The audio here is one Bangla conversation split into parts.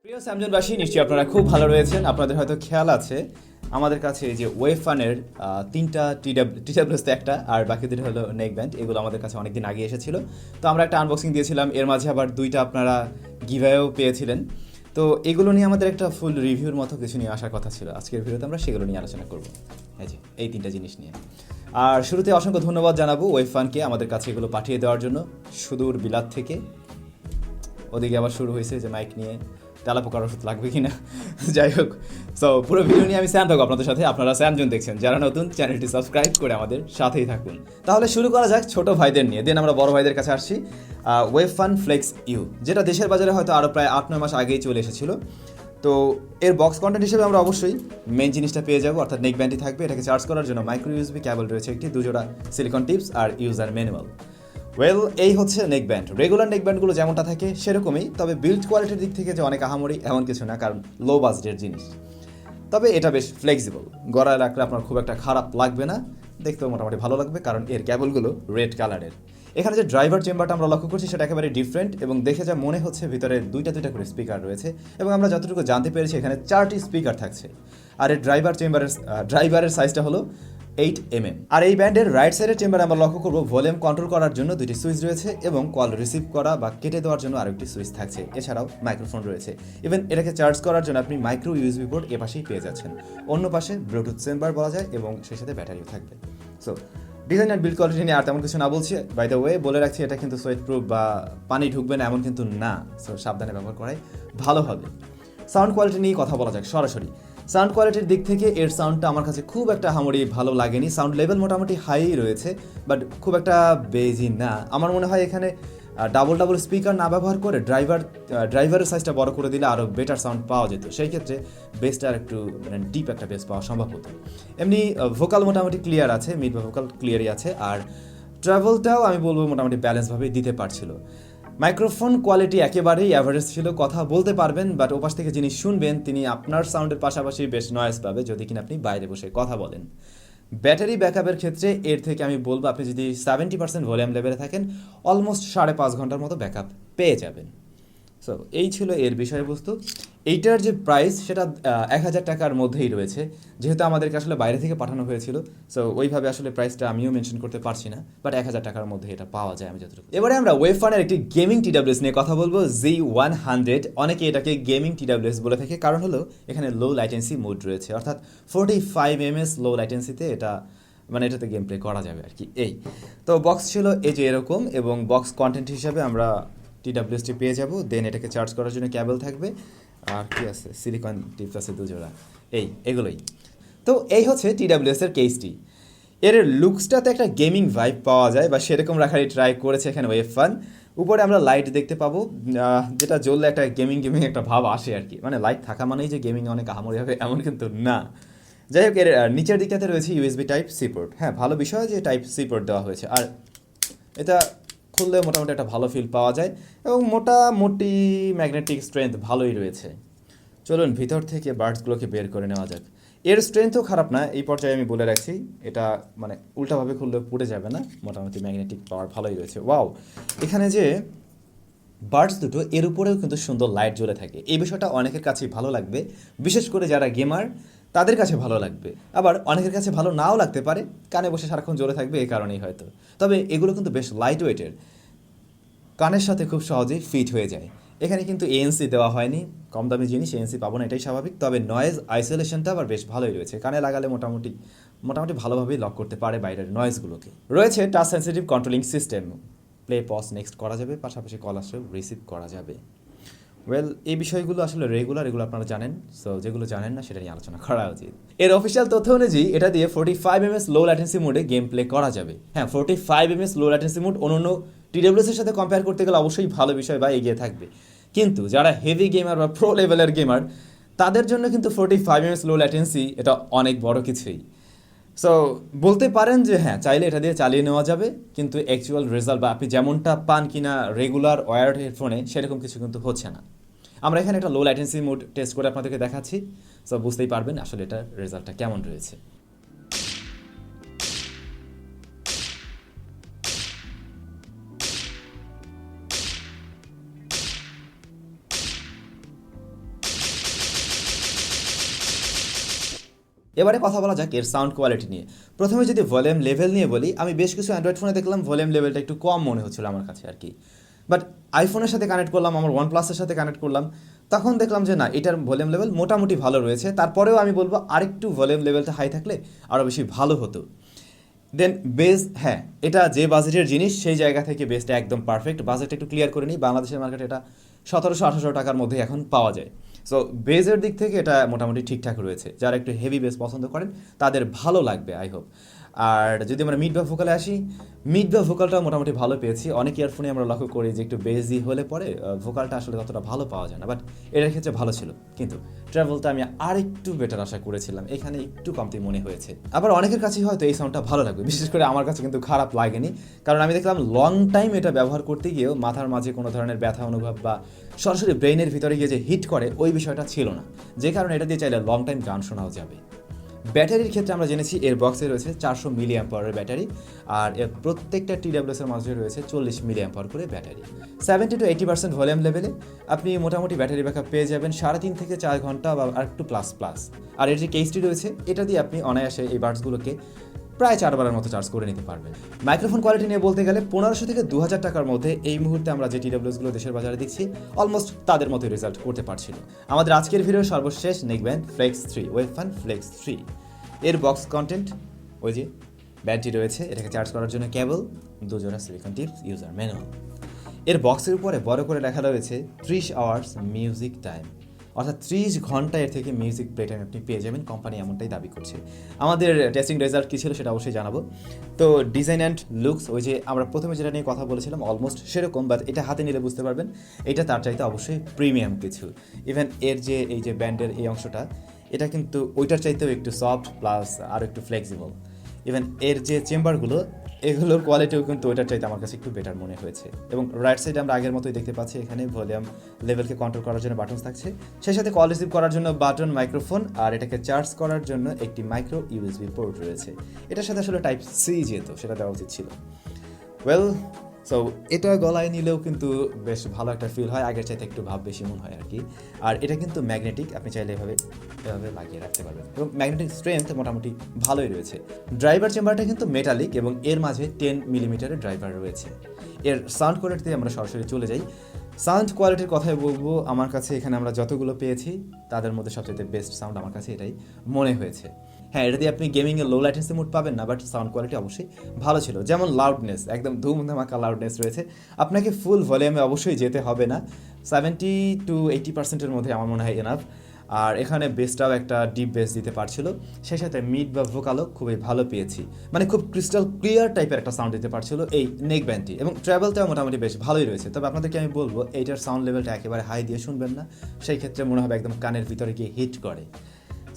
প্রিয় স্যামজনবাসী, নিশ্চয়ই আপনারা খুব ভালো রয়েছেন। আপনাদের হয়তো খেয়াল আছে আমাদের কাছে এই যে ওয়েফানের তিনটা টিডাব্লিউএস একটা আর বাকি দুটো হলো নেক ব্যান্ড, এগুলো আমাদের কাছে অনেকদিন আগে এসেছিল। তো আমরা একটা আনবক্সিং দিয়েছিলাম, এর মাঝে আবার দুইটা আপনারা গিভঅ্যাওয়েও পেয়েছিলেন। তো এগুলো নিয়ে আমাদের একটা ফুল রিভিউর মতো কিছু নিয়ে আসার কথা ছিল। আজকের ভিডিওতে আমরা সেগুলো নিয়ে আলোচনা করব, এই তিনটা জিনিস নিয়ে। আর শুরুতে অসংখ্য ধন্যবাদ জানাবো ওয়েফানকে আমাদের কাছে এগুলো পাঠিয়ে দেওয়ার জন্য সুদূর বিলাত থেকে। ওদিকে আবার শুরু হয়েছে যে মাইক নিয়ে তেলা পোকার ওষুধ লাগবে কিনা, যাই হোক। সো পুরো ভিডিও নিয়ে আমি স্যাম থাকবো আপনাদের সাথে। আপনারা স্যামজন দেখছেন, যারা নতুন চ্যানেলটি সাবস্ক্রাইব করে আমাদের সাথেই থাকুন। তাহলে শুরু করা যাক ছোট ভাইদের নিয়ে, দেন আমরা বড় ভাইদের কাছে আসছি। ওয়েফান ফ্লেক্স ইউ, যেটা দেশের বাজারে হয়তো আরও প্রায় 8-9 মাস আগেই চলে এসেছিলো। তো এর বক্স কন্টেন্ট হিসেবে আমরা অবশ্যই মেন জিনিসটা পেয়ে যাবো, অর্থাৎ নেক ব্যান্ডই থাকবে। এটাকে চার্জ করার জন্য মাইক্রো ইউএসবি ক্যাবল রয়েছে একটি, দুজোড়া সিলিকন টিপস আর ইউজার ম্যানুয়াল। এই হচ্ছে নেক ব্যান্ড। রেগুলার নেক ব্যান্ডগুলো যেমনটা থাকে সেরকমই, তবে বিল্ড কোয়ালিটির দিক থেকে যে অনেক আহামরি এমন কিছু না, কারণ লো বাজেটের জিনিস। তবে এটা বেশ ফ্লেক্সিবল, গড়ায় রাখলে আপনার খুব একটা খারাপ লাগবে না, দেখতেও মোটামুটি ভালো লাগবে, কারণ এর ক্যাবলগুলো রেড কালারের। এখানে যে ড্রাইভার চেম্বারটা আমরা লক্ষ্য করছি সেটা একেবারে ডিফারেন্ট, এবং দেখে যা মনে হচ্ছে ভিতরে দুইটা করে স্পিকার রয়েছে, এবং আমরা যতটুকু জানতে পেরেছি এখানে 4টি স্পিকার থাকছে। আর এর ড্রাইভারের সাইজটা হলো 8mm। আর এই ব্যান্ডের রাইট সাইডের চেম্বারে আমরা লক্ষ্য করবো ভলিউম কন্ট্রোল করার জন্য দুটি সুইচ রয়েছে, এবং কল রিসিভ করা বা কেটে দেওয়ার জন্য আরেকটি সুইচ থাকছে। এছাড়াও মাইক্রোফোন রয়েছে। ইভেন এটাকে চার্জ করার জন্য আপনি মাইক্রো ইউএসবি পোর্ট এ পাশেই পেয়ে যাচ্ছেন, অন্য পাশে ব্লুটুথ চেম্বার বলা যায়, এবং সেই সাথে ব্যাটারিও থাকবে। সো ডিজাইন আর বিল্ড কোয়ালিটি নিয়ে আর তেমন কিছু না বলছি। বাই দ্য ওয়ে বলে রাখছি, এটা কিন্তু সোয়েট প্রুফ বা পানি ঢুকবে না এমন কিন্তু না। সো সাবধানে ব্যবহার করাই ভালো হবে। সাউন্ড কোয়ালিটি নিয়ে কথা বলা যাক সরাসরি। সাউন্ড কোয়ালিটির দিক থেকে এর সাউন্ডটা আমার কাছে খুব একটা হামড়ি ভালো লাগেনি। সাউন্ড লেভেল মোটামুটি হাই রয়েছে, বাট খুব একটা বেজি না। আমার মনে হয় এখানে ডাবল স্পিকার না ব্যবহার করে ড্রাইভারের সাইজটা বড় করে দিলে আরও বেটার সাউন্ড পাওয়া যেত। সেই ক্ষেত্রে বেসটা আর একটু ডিপ একটা বেস পাওয়া সম্ভব হতো। এমনি ভোকাল মোটামুটি ক্লিয়ার আছে, মিড বা ভোকাল ক্লিয়ারই আছে। আর ট্রাভেলটাও আমি বলবো মোটামুটি ব্যালেন্সভাবেই দিতে পারছিল। মাইক্রোফোন কোয়ালিটি একেবারেই অ্যাভারেজ ছিল, কথা বলতে পারবেন, বাট ওপাশ থেকে যিনি শুনবেন তিনি আপনার সাউন্ডের পাশাপাশি বেশ নয়েজ পাবে যদি কিনা আপনি বাইরে বসে কথা বলেন। ব্যাটারি ব্যাকআপের ক্ষেত্রে এর থেকে আমি বলবো, আপনি যদি 70% ভলিউম লেভেলে থাকেন অলমোস্ট 5.5 ঘন্টার মতো ব্যাকআপ পেয়ে যাবেন। সো এই ছিল এর বিষয়বস্তু। এইটার যে প্রাইস সেটা 1000 টাকার মধ্যেই রয়েছে, যেহেতু আমাদেরকে আসলে বাইরে থেকে পাঠানো হয়েছিল। সো ওইভাবে আসলে প্রাইসটা আমিও মেনশন করতে পারছি না, বাট 1000 টাকার মধ্যে এটা পাওয়া যায় আমি যতটুকু। এবারে আমরা ওয়েফানের একটি গেমিং টিডাব্লিউএস নিয়ে কথা বলবো, G100। অনেকে এটাকে গেমিং টিডাব্লিউএস বলে থাকে, কারণ হলো এখানে লো ল্যাটেন্সি মোড রয়েছে, অর্থাৎ 45 ms লো ল্যাটেন্সিতে এটাতে গেম প্লে করা যাবে আর কি। তো বক্স ছিল এই যে এরকম, এবং বক্স কন্টেন্ট হিসাবে আমরা টিডাব্লিউএসটি পেয়ে যাব। দেন এটাকে চার্জ করার জন্য ক্যাবল থাকবে, আর কি আছে, সিলিকন টিপস আছে দুজোড়া, এগুলোই। তো এই হচ্ছে টিডাব্লিউএস এর কেসটি। এর লুকসটাতে একটা গেমিং ভাইব পাওয়া যায়, বা সেরকম রাখারই ট্রাই করেছে এখানে ওয়েফান। উপরে আমরা লাইট দেখতে পাবো, যেটা জ্বললে একটা গেমিং একটা ভাব আসে আর কি। মানে লাইট থাকা মানেই যে গেমিং অনেক আহামরি হবে এমন কিন্তু না। যাই হোক, এর নিচের দিকটাতে রয়েছে ইউএসবি টাইপ সি পোর্ট। হ্যাঁ, ভালো বিষয় যে টাইপ সি পোর্ট দেওয়া হয়েছে। আর এটা খুললে মোটামুটি একটা ভালো ফিল পাওয়া যায়, এবং মোটামুটি ম্যাগনেটিক স্ট্রেংথ ভালোই রয়েছে। চলুন ভিতর থেকে বার্ডসগুলোকে বের করে নেওয়া যাক। এর স্ট্রেংথও খারাপ না, এই পর্যায়ে আমি বলে রাখছি। এটা মানে উল্টাভাবে খুললে পুড়ে যাবে না, মোটামুটি ম্যাগনেটিক পাওয়ার ভালোই রয়েছে। ওয়াও, এখানে যে বার্ডস দুটো, এর উপরেও কিন্তু সুন্দর লাইট জ্বলে থাকে। এই বিষয়টা অনেকের কাছেই ভালো লাগবে, বিশেষ করে যারা গেমার তাদের কাছে ভালো লাগবে। আবার অনেকের কাছে ভালো নাও লাগতে পারে, কানে বসে সারাক্ষণ জ্বলে থাকবে এই কারণেই হয়তো। তবে এগুলো কিন্তু বেশ লাইট ওয়েটের, কানের সাথে খুব সহজেই ফিট হয়ে যায়। এখানে কিন্তু এএনসি দেওয়া হয়নি, কম দামি জিনিস এএনসি পাবো না, এটাই স্বাভাবিক। তবে নয়েজ আইসোলেশনটা আবার বেশ ভালোই রয়েছে, কানে লাগালে মোটামুটি ভালোভাবেই লক করতে পারে বাইরের নয়েজগুলোকে। রয়েছে touch sensitive controlling system, play pause next করা যাবে, পাশাপাশি কল আসলেও রিসিভ করা যাবে। এই বিষয়গুলো আসলে এগুলো আপনারা জানেন। সো যেগুলো জানেন না সেটা নিয়ে আলোচনা করা উচিত। এর অফিসিয়াল তথ্য অনুযায়ী এটা দিয়ে 45 ms লো ল্যাটেন্সি মোডে গেম প্লে করা যাবে। হ্যাঁ, 45 ms লো ল্যাটেন্সি মোড অন্য টিডাব্লিউএস এর সাথে কম্পেয়ার করতে গেলে অবশ্যই ভালো বিষয় বা এগিয়ে থাকবে, কিন্তু যারা হেভি গেমার বা প্রো লেভেলের গেমার তাদের জন্য কিন্তু 45 ms লো ল্যাটেন্সি এটা অনেক বড় কিছুই। সো বলতে পারেন যে হ্যাঁ, চাইলে এটা দিয়ে চালিয়ে নেওয়া যাবে, কিন্তু অ্যাকচুয়াল রেজাল্ট বা আপনি যেমনটা পান কিনা রেগুলার ওয়্যার্ড হেডফোনে সেরকম কিছু কিন্তু হচ্ছে না। আমরা এখানে একটা লো ল্যাটেন্সি মোড টেস্ট করে আপনাদেরকে দেখাচ্ছি, সো বুঝতেই পারবেন আসলে এটার রেজাল্টটা কেমন রয়েছে। এবারে কথা বলা যাক এর সাউন্ড কোয়ালিটি নিয়ে। প্রথমে যদি ভলিউম লেভেল নিয়ে বলি, আমি বেশ কিছু অ্যান্ড্রয়েড ফোনে দেখলাম ভলিউম লেভেলটা একটু কম মনে হচ্ছিল আমার কাছে আর কি। বাট আইফোনের সাথে কানেক্ট করলাম, আমার OnePlus-এর সাথে কানেক্ট করলাম, তখন দেখলাম যে না, এটার ভলিউম লেভেল মোটামুটি ভালো রয়েছে। তারপরেও আমি বলবো আরেকটু ভলিউম লেভেলটা হাই থাকলে আরও বেশি ভালো হতো। দেন বেস, হ্যাঁ, এটা যে বাজেটের জিনিস সেই জায়গা থেকে বেসটা একদম পারফেক্ট। বাজেটটা একটু ক্লিয়ার করে নিই, বাংলাদেশের মার্কেটে এটা 1700-1800 টাকার মধ্যে এখন পাওয়া যায়। সো বেসের দিক থেকে এটা মোটামুটি ঠিকঠাক রয়েছে। যারা একটু হেভি বেস পছন্দ করেন তাদের ভালো লাগবে আই হোপ। আর যদি আমরা মিড বা ভোকালে আসি, মিড বা ভোকালটাও মোটামুটি ভালো পেয়েছি। অনেক ইয়ারফোনে আমরা লক্ষ্য করি যে একটু বেসি হলে পরে ভোকালটা আসলে ততটা ভালো পাওয়া যায় না, বাট এটার ক্ষেত্রে ভালো ছিল। কিন্তু ট্রাভেলটা আমি আরেকটু বেটার আশা করেছিলাম, এখানে একটু কমতি মনে হয়েছে। আবার অনেকের কাছেই হয়তো এই সাউন্ডটা ভালো লাগবে, বিশেষ করে আমার কাছে কিন্তু খারাপ লাগেনি, কারণ আমি দেখলাম লং টাইম এটা ব্যবহার করতে গিয়েও মাথার মাঝে কোনো ধরনের ব্যথা অনুভব বা সরাসরি ব্রেইনের ভিতরে গিয়ে যে হিট করে ওই বিষয়টা ছিল না, যে কারণে এটা দিয়ে চাইলে লং টাইম গান শোনাও যাবে। ব্যাটারির ক্ষেত্রে আমরা জেনেছি এর বক্সে রয়েছে 400 মিলি অ্যাম্পারের ব্যাটারি, আর এর প্রত্যেকটা TWS-এর মাঝে রয়েছে 40 মিলি অ্যাম্পার করে ব্যাটারি। 70-80% ভলিউম লেভেলে আপনি মোটামুটি ব্যাটারি ব্যাকআপ পেয়ে যাবেন 3.5 থেকে 4 ঘন্টা বা আর একটু প্লাস। আর এর যে কেসটি রয়েছে, এটা দিয়ে আপনি অনায়াসে এই বাডসগুলোকে প্রায় 4 বারের মতো চার্জ করে নিতে পারবেন। মাইক্রোফোন কোয়ালিটি নিয়ে বলতে গেলে 1500 থেকে 2000 টাকার মধ্যে এই মুহূর্তে আমরা যে TWS-গুলো দেশের বাজারে দেখছি অলমোস্ট তাদের মতো রেজাল্ট করতে পারছিল। আমাদের আজকের ভিডিওর সর্বশেষ নেকব্যান্ড ফ্লেক্স 3, ওয়েভফান ফ্লেক্স 3। এর বক্স কন্টেন্ট ওই যে ব্যাটারি রয়েছে, এটাকে চার্জ করার জন্য কেবল, 2 জোড়া সিলিকন টিপস, ইউজার ম্যানুয়াল। এর বক্সের উপরে বড় করে লেখা রয়েছে 30 আওয়ার্স মিউজিক টাইম, অর্থাৎ 30 ঘন্টা এর থেকে মিউজিক প্লে টাইম আপনি পেয়ে যাবেন। কোম্পানি এমনটাই দাবি করছে। আমাদের টেস্টিং রেজাল্ট কী ছিল সেটা অবশ্যই জানাবো। তো ডিজাইন অ্যান্ড লুকস, ওই যে আমরা প্রথমে যেটা নিয়ে কথা বলেছিলাম অলমোস্ট সেরকম, বাট এটা হাতে নিলে বুঝতে পারবেন এটা তার চাইতে অবশ্যই প্রিমিয়াম কিছু। ইভেন এর যে এই যে ব্যান্ডের এই অংশটা, এটা কিন্তু ওইটার চাইতেও একটু সফট প্লাস আর একটু ফ্লেক্সিবল। ইভেন এর যে চেম্বারগুলো, এগুলোর কোয়ালিটিও কিন্তু ওইটার চাইতে আমার কাছে একটু বেটার মনে হয়েছে। এবং রাইট সাইডে আমরা আগের মতোই দেখতে পাচ্ছি, এখানে ভলিউম লেভেলকে কন্ট্রোল করার জন্য বাটন থাকছে, সেই সাথে কল রিসিভ করার জন্য বাটন, মাইক্রোফোন, আর এটাকে চার্জ করার জন্য একটি মাইক্রো USB পোর্ট রয়েছে। এটার সাথে আসলে টাইপ সি যেত, সেটা দেওয়া উচিত ছিল। ওয়েল, সো এটা গলায় নিলেও কিন্তু বেশ ভালো একটা ফিল হয়, আগের চাইতে একটু ভাব বেশি মনে হয় আর কি। আর এটা কিন্তু ম্যাগনেটিক, আপনি চাইলে এভাবে লাগিয়ে রাখতে পারবেন, এবং ম্যাগনেটিক স্ট্রেংথ মোটামুটি ভালোই রয়েছে। ড্রাইভার চেম্বারটা কিন্তু মেটালিক এবং এর মাঝে 10 মিলিমিটারের ড্রাইভার রয়েছে। এর সাউন্ড কোয়ালিটিতে আমরা সরাসরি চলে যাই। সাউন্ড কোয়ালিটির কথাই বলবো, আমার কাছে এখানে আমরা যতগুলো পেয়েছি তাদের মধ্যে সবচেয়ে বেস্ট সাউন্ড আমার কাছে এটাই মনে হয়েছে। হ্যাঁ, এটা দিয়ে আপনি গেমিংয়ে লো ল্যাটেন্সি মোড পাবেন না, বাট সাউন্ড কোয়ালিটি অবশ্যই ভালো ছিল। যেমন লাউডনেস, একদম ধুমধামাকা লাউডনেস রয়েছে। আপনাকে ফুল ভলিউমে অবশ্যই যেতে হবে না, 70-80%-এর মধ্যে আমার মনে হয় এনাফ। আর এখানে বেসটাও একটা ডিপ বেস দিতে পারছিল, সেই সাথে মিড বা ভোকালও খুবই ভালো পেয়েছি, মানে খুব ক্রিস্টাল ক্লিয়ার টাইপের একটা সাউন্ড দিতে পারছিল এই নেক ব্যান্ডটি। এবং ট্রাভেলটাও মোটামুটি বেশ ভালোই রয়েছে। তবে আপনাদেরকে আমি বলবো এইটার সাউন্ড লেভেলটা একেবারে হাই দিয়ে শুনবেন না, সেই ক্ষেত্রে মনে হবে একদম কানের ভিতরে গিয়ে হিট করে।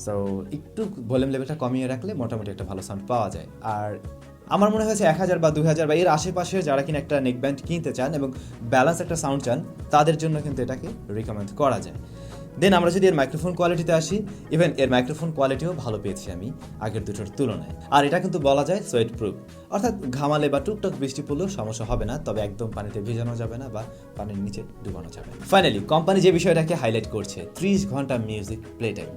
সো একটু ভলিউম লেভেলটা কমিয়ে রাখলে মোটামুটি একটা ভালো সাউন্ড পাওয়া যায়। আর আমার মনে হয়েছে 1000 বা 2000 বা এর আশেপাশে যারা কিনা একটা নেক ব্যান্ড কিনতে চান এবং ব্যালেন্স একটা সাউন্ড চান, তাদের জন্য কিন্তু এটাকে রিকমেন্ড করা যায়। দেন আমরা যদি এর মাইক্রোফোন কোয়ালিটিতে আসি, ইভেন এর মাইক্রোফোন কোয়ালিটিও ভালো পেয়েছি আমি আগের দুটোর তুলনায়। আর এটা কিন্তু বলা যায় সোয়েট প্রুফ, অর্থাৎ ঘামালে বা টুকটাক বৃষ্টি পড়লেও সমস্যা হবে না, তবে একদম পানিতে ভিজানো যাবে না বা পানির নিচে ডুবানো যাবে না। ফাইনালি কোম্পানি যে বিষয়টাকে হাইলাইট করছে, 30 ঘন্টা মিউজিক প্লে টাইম।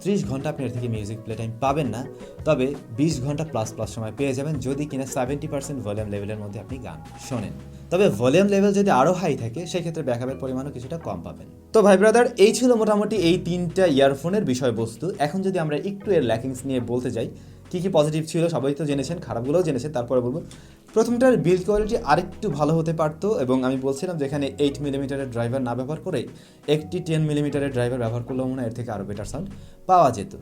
30 ঘন্টা আপনি এর থেকে মিউজিক প্লে টাইম পাবেন না, তবে 20 ঘন্টা প্লাস সময় পেয়ে যাবেন যদি কিনা 70% ভলিউম লেভেলের মধ্যে আপনি গান শোনেন। তবে ভলিউম লেভেল যদি আরও হাই থাকে সেক্ষেত্রে ব্যাকআপের পরিমাণও কিছুটা কম পাবেন। তো ভাই ব্রাদার, এই ছিল মোটামুটি এই 3টা ইয়ারফোনের বিষয়বস্তু। এখন যদি আমরা একটু এর ল্যাকিংস নিয়ে বলতে যাই, কী কী পজিটিভ ছিল সবাই তো জেনেছেন, খারাপগুলোও জেনেছেন, তারপরে বলবো প্রথমটার বিল্ড কোয়ালিটি আরেকটু ভালো হতে পারতো, এবং আমি বলছিলাম যেখানে 8 মিলিমিটারের ড্রাইভার না ব্যবহার করে একটি 10 মিলিমিটারের ড্রাইভার ব্যবহার করলেও মনে হয় এর থেকে আরও বেটার সাউন্ড পাওয়া যেত।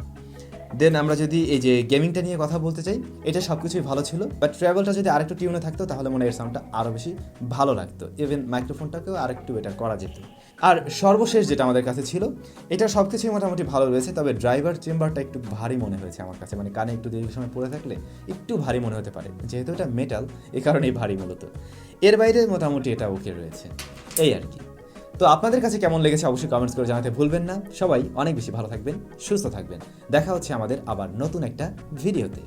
দেন আমরা যদি এই যে গেমিংটা নিয়ে কথা বলতে চাই, এটা সব কিছুই ভালো ছিল, বাট ট্রাভেলটা যদি আরেকটু টিউনে থাকতো তাহলে মনে হয় এর সাউন্ডটা আরও বেশি ভালো লাগতো। ইভেন মাইক্রোফোনটাকেও আরেকটু বেটার করা যেত। আর সর্বশেষ যেটা আমাদের কাছে ছিল, এটা সব কিছুই মোটামুটি ভালো রয়েছে, তবে ড্রাইভার চেম্বারটা একটু ভারী মনে হয়েছে আমার কাছে, মানে কানে একটু দীর্ঘ সময় পড়ে থাকলে একটু ভারী মনে হতে পারে, যেহেতু এটা মেটাল এই কারণেই ভারী মূলত। এর বাইরে মোটামুটি এটা ওকে রয়েছে, এই আর কি। তো আপনাদের কাছে কেমন লেগেছে অবশ্যই কমেন্টস করে জানাতে ভুলবেন না। সবাই অনেক বেশি ভালো থাকবেন, সুস্থ থাকবেন। দেখা হচ্ছে আমাদের আবার নতুন একটা ভিডিওতে।